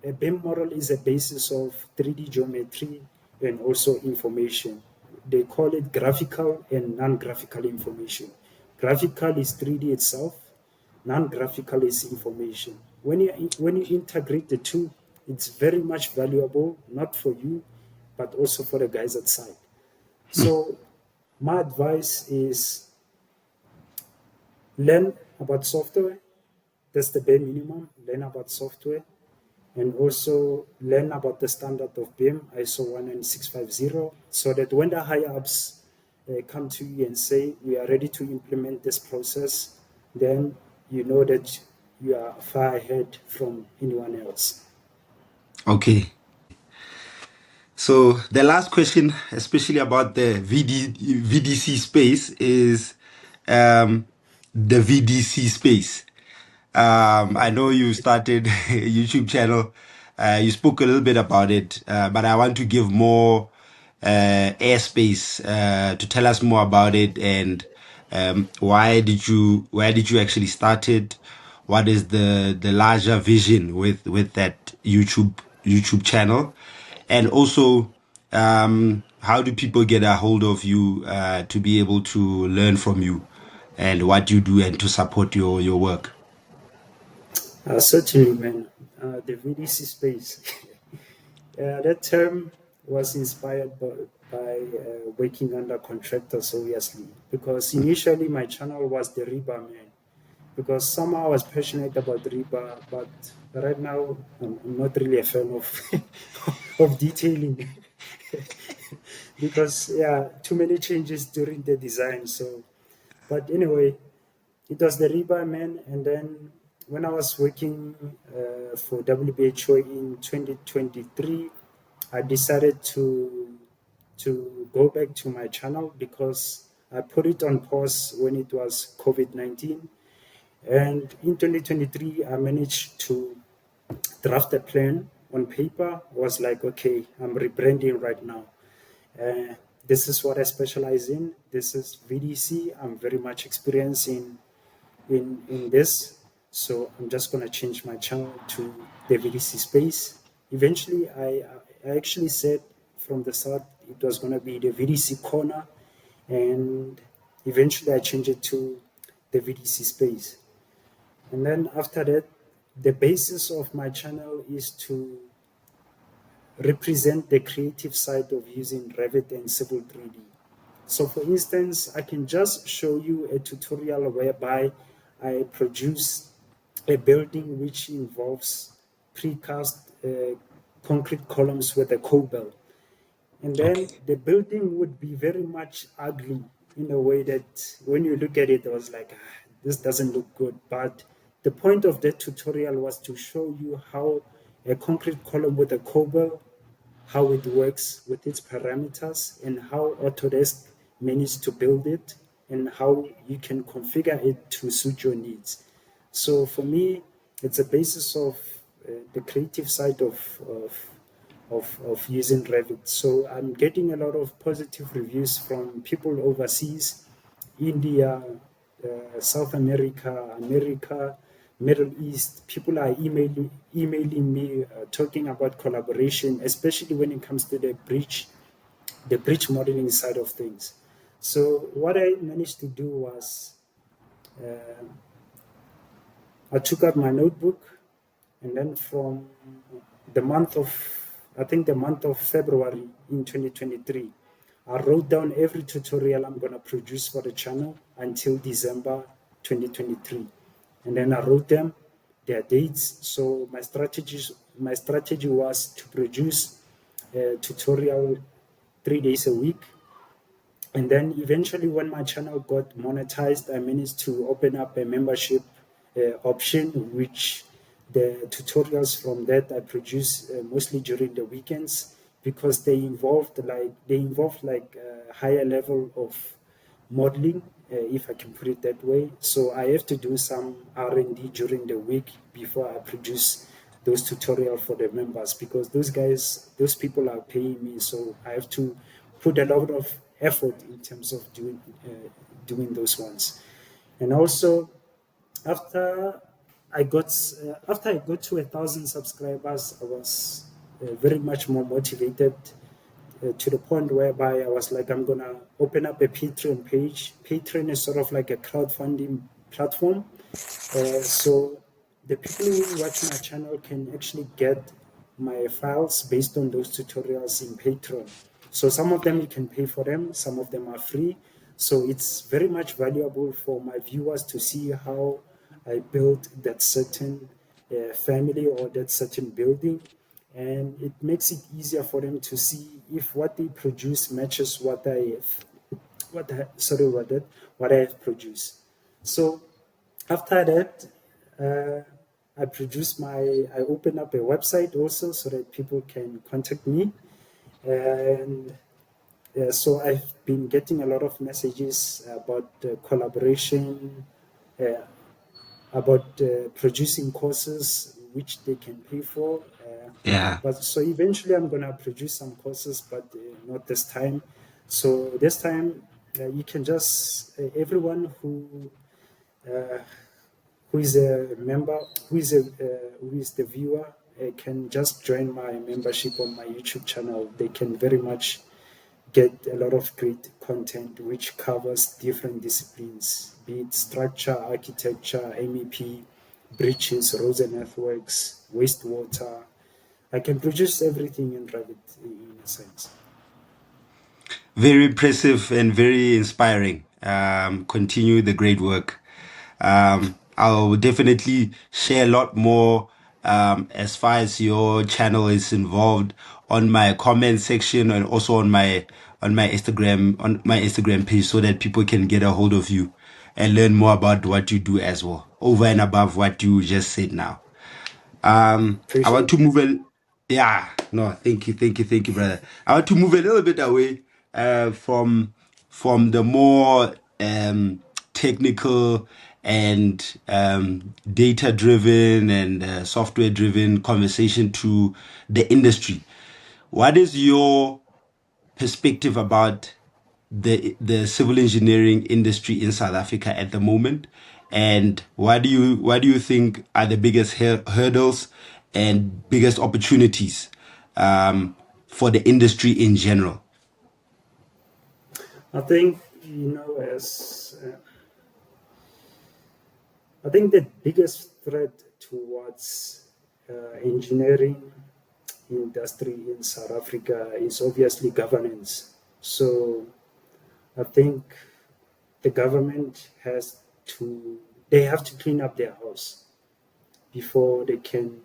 a BIM model is a basis of 3D geometry and also information. They call it graphical and non-graphical information. Graphical is 3D itself, non-graphical is information. When you integrate the two, it's very much valuable, not for you, but also for the guys outside. So my advice is learn about software. That's the bare minimum. Learn about software, and also learn about the standard of BIM, ISO 19650, so that when the higher ups come to you and say, we are ready to implement this process, then you know that you are far ahead from anyone else. Okay. So the last question, especially about the VDC space, is the VDC space. I know you started a YouTube channel. You spoke a little bit about it, but I want to give more airspace to tell us more about it, and why did you actually start it? What is the larger vision with that YouTube channel, and also how do people get a hold of you to be able to learn from you and what you do and to support your work? Certainly, man. The VDC space. That term was inspired by working under contractors, obviously, because initially my channel was the Reba man, because somehow I was passionate about Reba, but right now I'm not really a fan of of detailing because too many changes during the design. So, but anyway, it was the Reba man, and then when I was working for WHO in 2023, I decided to to go back to my channel because I put it on pause when it was COVID-19. And in 2023, I managed to draft a plan on paper. Was like, okay, I'm rebranding right now. Uh, this is what I specialize in. This is VDC. I'm very much experienced in this. So I'm just going to change my channel to the VDC Space. Eventually, I actually said from the start it was going to be the VDC Corner. And eventually I changed it to the VDC Space. And then after that, the basis of my channel is to represent the creative side of using Revit and Civil 3D. So for instance, I can just show you a tutorial whereby I produce a building which involves precast concrete columns with a cobble. And then the building would be very much ugly in a way that when you look at it, I was like, this doesn't look good. But the point of that tutorial was to show you how a concrete column with a cobble, how it works with its parameters, and how Autodesk managed to build it, and how you can configure it to suit your needs. So for me, it's a basis of the creative side of using Revit. So I'm getting a lot of positive reviews from people overseas, India, South America, America, Middle East. People are emailing me, talking about collaboration, especially when it comes to the bridge modeling side of things. So what I managed to do was I took out my notebook, and then from the month of, I think the month of February in 2023, I wrote down every tutorial I'm going to produce for the channel until December 2023. And then I wrote them, their dates. So my strategy was to produce a tutorial 3 days a week. And then eventually when my channel got monetized, I managed to open up a membership option, which the tutorials from that I produce mostly during the weekends, because they involved like a higher level of modeling, if I can put it that way. So I have to do some R&D during the week before I produce those tutorials for the members, because those people are paying me, so I have to put a lot of effort in terms of doing those ones. And also, after after I got to 1,000 subscribers, I was very much more motivated, to the point whereby I was like, I'm gonna open up a Patreon page. Patreon is sort of like a crowdfunding platform. So the people who watch my channel can actually get my files based on those tutorials in Patreon. So some of them you can pay for them, some of them are free. So it's very much valuable for my viewers to see how I built that certain family or that certain building. And it makes it easier for them to see if what they produce matches what I have produced. So after that, I open up a website also so that people can contact me. And so I've been getting a lot of messages about collaboration, about producing courses which they can pay for. But so eventually I'm gonna produce some courses, but not this time. So this time you can just everyone who is a member, who is the viewer, can just join my membership on my YouTube channel. They can very much get a lot of great content which covers different disciplines, be it structure, architecture, MEP, bridges, roads and earthworks, wastewater. I can produce everything in Revit in a sense. Very impressive and very inspiring. Continue the great work. I'll definitely share a lot more as far as your channel is involved on my comment section and also on my Instagram page, so that people can get a hold of you and learn more about what you do as well, over and above what you just said now. I want to move Yeah, no, thank you, brother. I want to move a little bit away from the more technical and data driven and software driven conversation to the industry. What is your perspective about the civil engineering industry in South Africa at the moment, and what do you think are the biggest hurdles and biggest opportunities for the industry in general? I think, I think the biggest threat towards engineering industry in South Africa is obviously governance. So I think the government they have to clean up their house before they can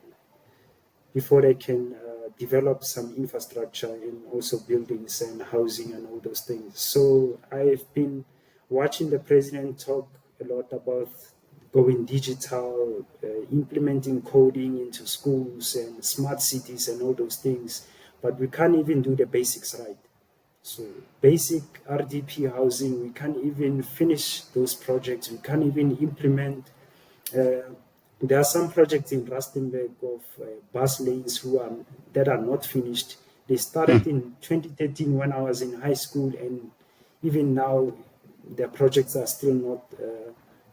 develop some infrastructure and also buildings and housing and all those things. So I've been watching the president talk a lot about going digital, implementing coding into schools and smart cities and all those things, but we can't even do the basics right. So basic RDP housing, we can't even finish those projects. We can't even implement. Uh, there are some projects in Rustenburg of bus lanes that are not finished. They started in 2013 when I was in high school, and even now, the projects are still not.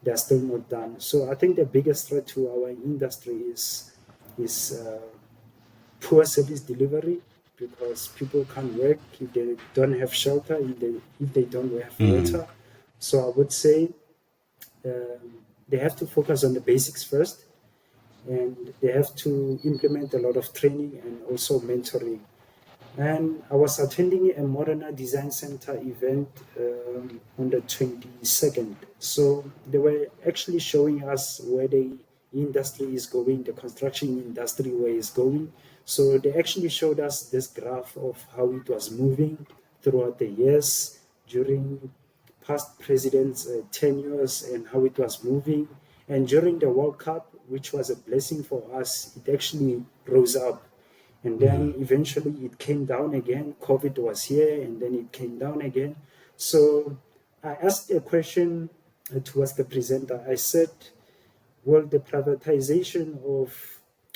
They're still not done. So I think the biggest threat to our industry is poor service delivery, because people can't work if they don't have shelter, if they don't have Mm. water. So I would say they have to focus on the basics first, and they have to implement a lot of training and also mentoring. And I was attending a Moderna Design Center event on the 22nd. So they were actually showing us where the industry is going, the construction industry, where it's going. So they actually showed us this graph of how it was moving throughout the years during past presidents' tenures and how it was moving. And during the World Cup, which was a blessing for us, it actually rose up. And then eventually it came down again. COVID was here, and then it came down again. So I asked a question towards the presenter. I said, will the privatization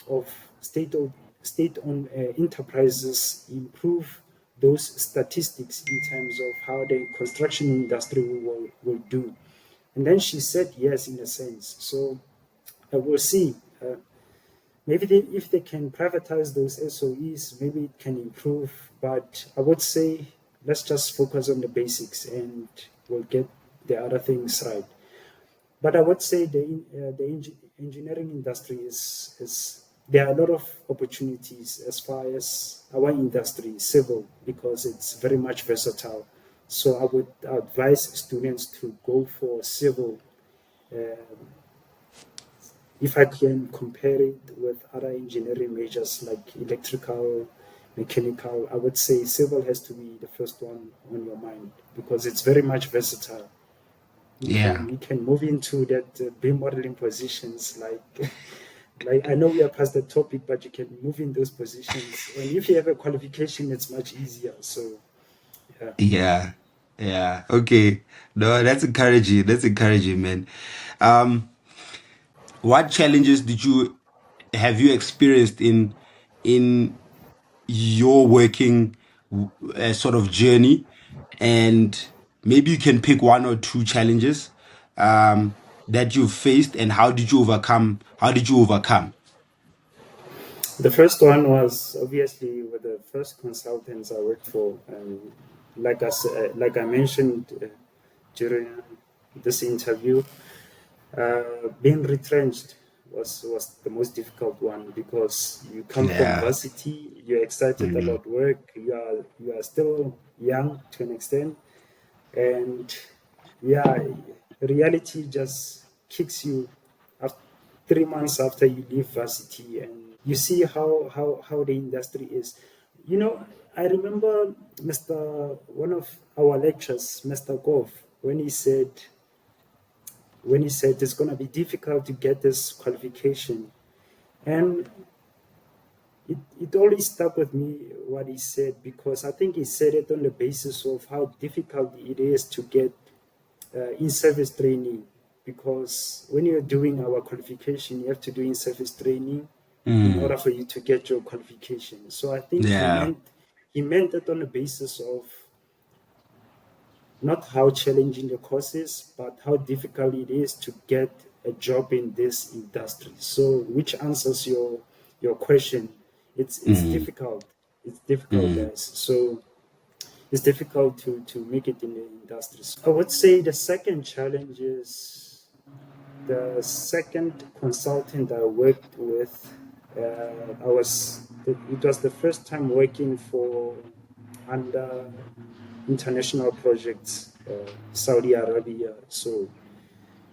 of state-owned enterprises improve those statistics in terms of how the construction industry will do? And then she said yes, in a sense. So I will see. Maybe if they can privatize those SOEs, maybe it can improve. But I would say let's just focus on the basics, and we'll get the other things right. But I would say the engineering industry is there are a lot of opportunities as far as our industry, civil, because it's very much versatile. So I would advise students to go for civil. If I can compare it with other engineering majors like electrical, mechanical, I would say civil has to be the first one on your mind, because it's very much versatile. Yeah. You can move into that BIM modeling positions, like I know we are past the topic, but you can move in those positions, and if you have a qualification, it's much easier. So yeah. Yeah. Yeah. Okay. No, that's encouraging. That's encouraging, man. Um, what challenges did you have you experienced in your working sort of journey, and maybe you can pick one or two challenges that you faced, and how did you overcome? The first one was obviously with the first consultants I worked for, and like I mentioned during this interview, being retrenched was the most difficult one, because you come from Yeah. varsity, you're excited Mm. about work, you are still young to an extent, and yeah, reality just kicks you after 3 months after you leave varsity, and you see how the industry is. I remember Mr. one of our lecturers, Mr. Gov, when he said it's going to be difficult to get this qualification. And it always stuck with me what he said, because I think he said it on the basis of how difficult it is to get in-service training. Because when you're doing our qualification, you have to do in-service training in order for you to get your qualification. So I think Yeah. he meant it on the basis of not how challenging the course is, but how difficult it is to get a job in this industry. So, which answers your question. It's difficult. It's difficult, guys. So it's difficult to make it in the industry. So I would say the second challenge is the second consultant I worked with. It was the first time working for under international projects, Saudi Arabia. So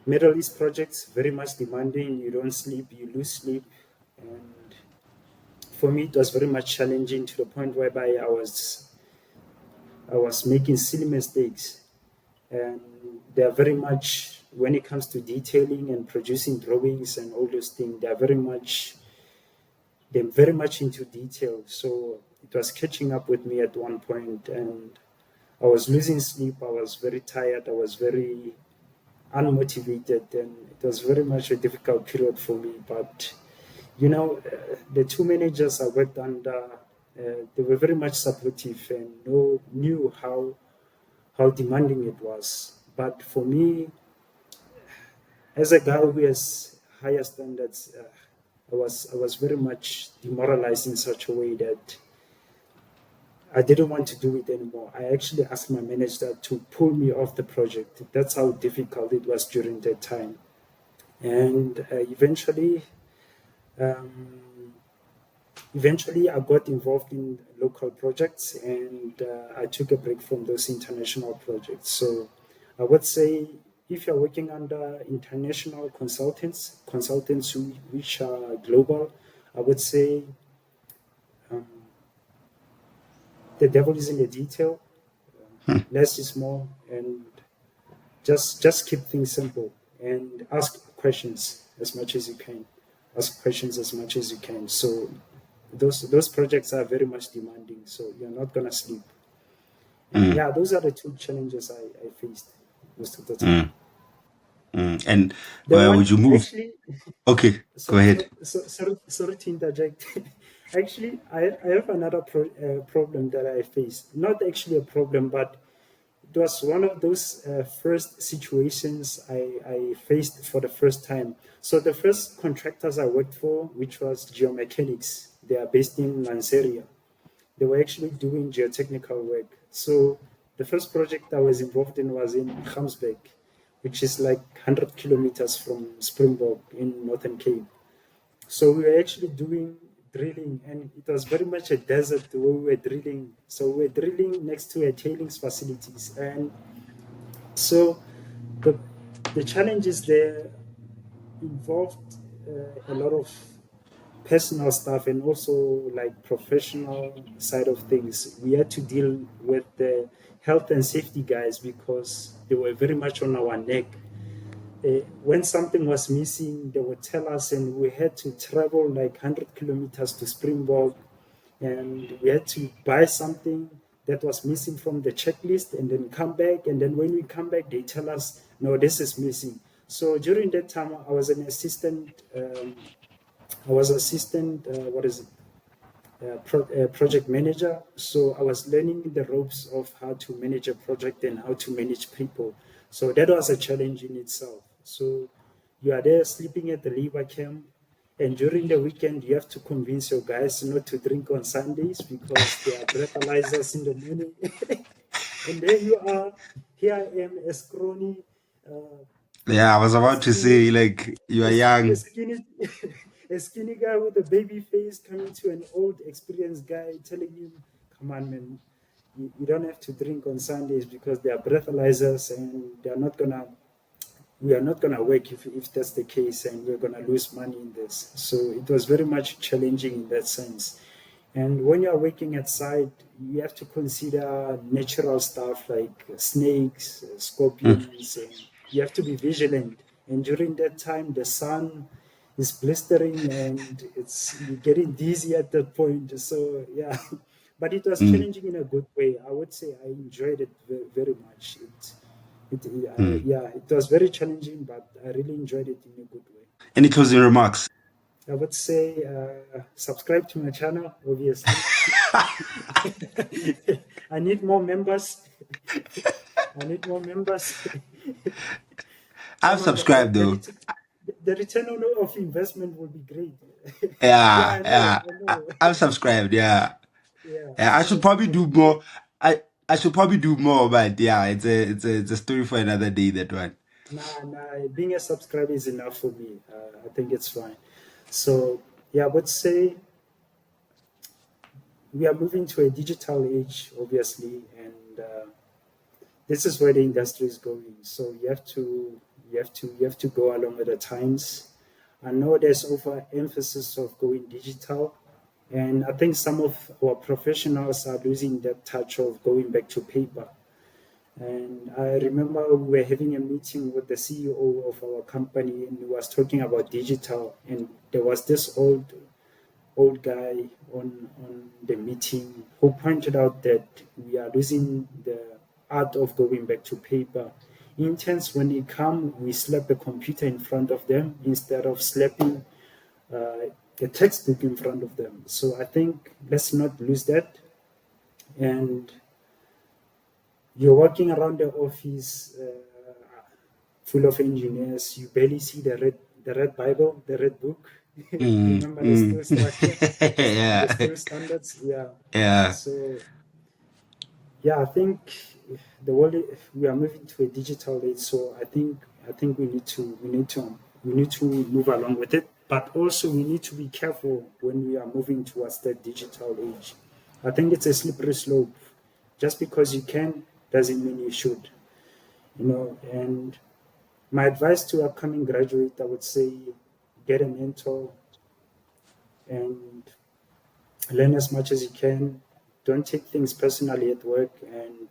Middle East projects, very much demanding. You don't sleep, you lose sleep. And for me, it was very much challenging to the point whereby I was making silly mistakes. And they are very much, when it comes to detailing and producing drawings and all those things, they're very much into detail. So it was catching up with me at one point, and I was losing sleep. I was very tired. I was very unmotivated, and it was very much a difficult period for me. But the two managers I worked under, they were very much supportive and knew how demanding it was. But for me, as a guy who has higher standards, I was very much demoralized in such a way that I didn't want to do it anymore. I actually asked my manager to pull me off the project. That's how difficult it was during that time. And eventually I got involved in local projects, and I took a break from those international projects. So I would say, if you're working under international consultants which are global, I would say the devil is in the detail. Less is more, and just keep things simple and ask questions as much as you can. Ask questions as much as you can. So those projects are very much demanding. So you're not gonna sleep. And yeah, those are the two challenges I faced most of the time. And The would one you move? actually, Okay, go ahead. sorry to interject. Actually, I have another problem that I faced. Not actually a problem, but it was one of those first situations I faced for the first time. So the first contractors I worked for, which was geomechanics, they are based in Lanseria. They were actually doing geotechnical work. So the first project I was involved in was in Gamsberg, which is like 100 kilometers from Springbok in Northern Cape. So we were actually doing drilling, and it was very much a desert where we were drilling. So we were drilling next to a tailings facilities. And so the, the challenges there involved a lot of personal stuff and also like professional side of things. We had to deal with the health and safety guys because they were very much on our neck. When something was missing, they would tell us, and we had to travel like 100 kilometers to Springbok, and we had to buy something that was missing from the checklist and then come back. And then when we come back, they tell us, no, this is missing. So during that time, I was an assistant. What is it? Project manager. So I was learning the ropes of how to manage a project and how to manage people. So that was a challenge in itself. So you are there sleeping at the labor camp, and during the weekend you have to convince your guys not to drink on Sundays because they are breathalyzers in the morning. And there you are. Here I am, a scrawny, uh, Yeah, I was a about to skinny, say, like, you are a young. skinny, a skinny guy with a baby face coming to an old, experienced guy telling him, "Come on, man, you don't have to drink on Sundays because they are breathalyzers and they are not gonna. We are not gonna work if that's the case, and we're gonna lose money in this." So it was very much challenging in that sense. And when you are working at site, you have to consider natural stuff like snakes, scorpions, and you have to be vigilant. And during that time, the sun it's blistering and you're getting dizzy at that point. So yeah, but it was Mm, challenging in a good way. I would say I enjoyed it very, very much. mm. Yeah, it was very challenging, but I really enjoyed it in a good way. Any closing remarks? I would say subscribe to my channel, obviously. I need more members. I need more members. I've Come on, subscribed though. the return of investment will be great. Yeah, Yeah, I know, yeah. I know. I've subscribed. Yeah, Yeah, yeah. I should so probably do more. I should probably do more, but yeah, it's a story for another day. That one. nah, being a subscriber is enough for me. I think it's fine. So yeah, I would say we are moving to a digital age, obviously, and this is where the industry is going. So you have to go along with the times. I know there's overemphasis of going digital, and I think some of our professionals are losing that touch of going back to paper. And I remember we were having a meeting with the CEO of our company, and he was talking about digital. And there was this old guy on the meeting who pointed out that we are losing the art of going back to paper. Interns, when they come, we slap a computer in front of them instead of slapping a textbook in front of them. So I think let's not lose that. And you're walking around the office full of engineers. You barely see the red Bible, the red book. Mm, Remember the mm. steel structure, the Yeah, steel standards. Yeah. yeah. So yeah, I think the world we are moving to a digital age. So I think we need to move along with it. But also we need to be careful when we are moving towards that digital age. I think it's a slippery slope. Just because you can doesn't mean you should. You know, and my advice to upcoming graduate, I would say, get a mentor and learn as much as you can. Don't take things personally at work, and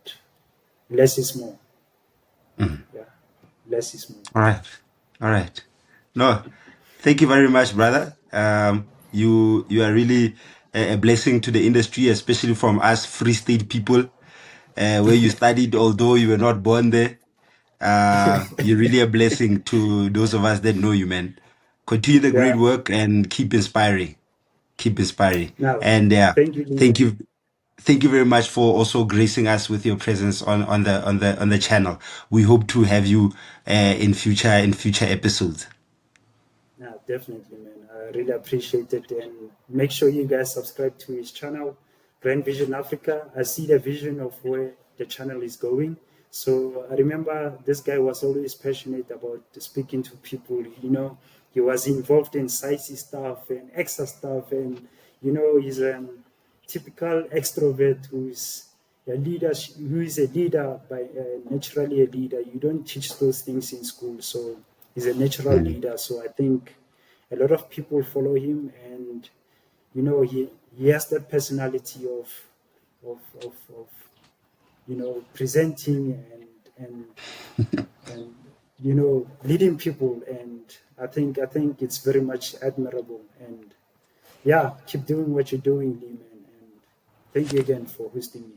less is more. Mm. Yeah, less is more. All right, all right. No, thank you very much, brother. You are really a blessing to the industry, especially from us Free State people, where you studied, although you were not born there. You're really a blessing to those of us that know you, man. Continue the great Yeah. work and keep inspiring. Keep inspiring. Now, And yeah, thank you, thank Lehman. you. Thank you very much for also gracing us with your presence on the channel. We hope to have you in future episodes. Yeah, definitely, man. I really appreciate it. And make sure you guys subscribe to his channel, Grand Vision Africa. I see the vision of where the channel is going. So I remember this guy was always passionate about speaking to people. You know, he was involved in SICE stuff and EXA stuff. And, you know, he's a typical extrovert who is a leader by naturally a leader. You don't teach those things in school. So he's a natural Mm. leader. So I think a lot of people follow him, and you know he has that personality of you know presenting and you know leading people, and I think it's very much admirable. And yeah, keep doing what you're doing, Lee, man. And thank you again for hosting me.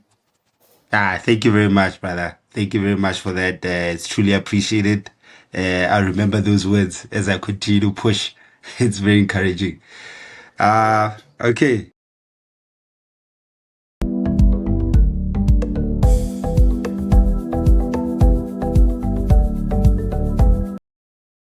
Thank you very much, brother. Thank you very much for that. It's truly appreciated. I remember those words as I continue to push. It's very encouraging. All right. Okay.